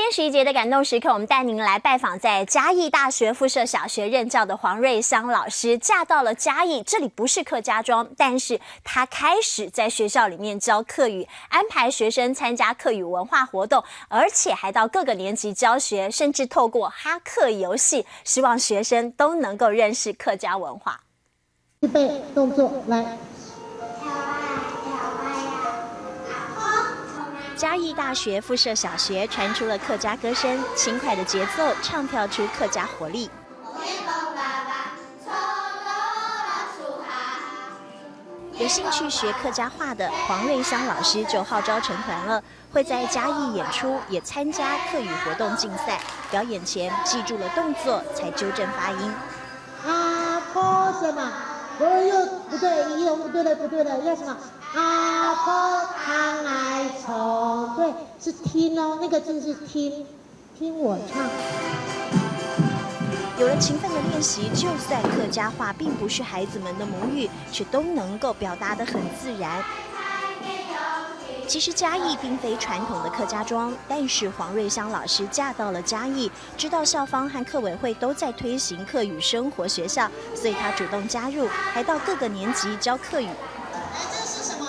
天11节的感动时刻，我们带您来拜访在嘉义大学附设小学任教的黄瑞香老师。嫁到了嘉义，这里不是客家庄，但是她开始在学校里面教客语，安排学生参加客语文化活动，而且还到各个年级教学，甚至透过哈客游戏，希望学生都能够认识客家文化。预备，动作，来。嘉义大学附设小学传出了客家歌声，轻快的节奏唱跳出客家活力。有兴趣学客家话的黄瑞香老师就号召成团了，会在嘉义演出，也参加客语活动竞赛。表演前记住了动作，才纠正发音。阿婆什么？不对，一不对了，要什么？阿婆汤来冲，对，是听哦，那个字是听我唱。有了勤奋的练习，就算客家话并不是孩子们的母语，却都能够表达得很自然。其实嘉义并非传统的客家庄，但是黄瑞香老师嫁到了嘉义，知道校方和客委会都在推行客语生活学校，所以她主动加入，还到各个年级教客语。这是什么？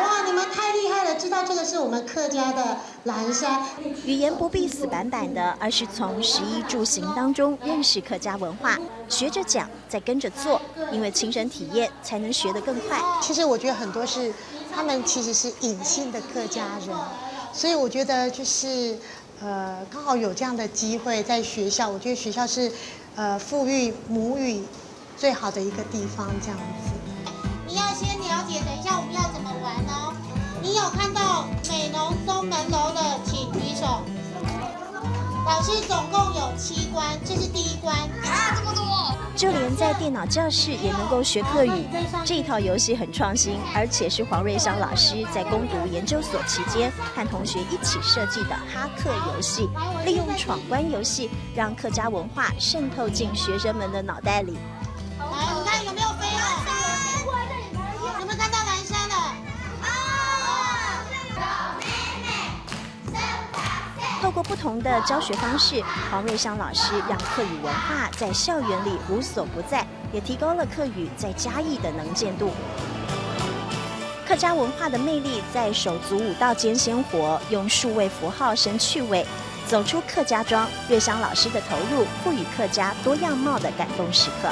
哇，你们太厉害了，知道这个是我们客家的蓝山。语言不必死板板的，而是从食衣住行当中认识客家文化，学着讲，再跟着做，因为亲身体验才能学得更快。其实我觉得很多是他们其实是隐性的客家人，所以我觉得就是刚好有这样的机会在学校，我觉得学校是富裕母语最好的一个地方，这样子。你要先了解，等一下我们要怎么玩哦。你有看到美浓东门楼的，请举手。老师总共有7关，这是第1关啊，这么多！就连在电脑教室也能够学客语，这一套游戏很创新，而且是黄瑞香老师在攻读研究所期间和同学一起设计的哈客游戏，利用闯关游戏让客家文化渗透进学生们的脑袋里。来，你看有没有飞哦？有没有看到蓝山了？透过不同的教学方式，黄瑞香老师让客语文化在校园里无所不在，也提高了客语在嘉义的能见度。客家文化的魅力在手足舞蹈间鲜活，用数位符号生趣味，走出客家庄。瑞香老师的投入，赋予客家多样貌的感动时刻。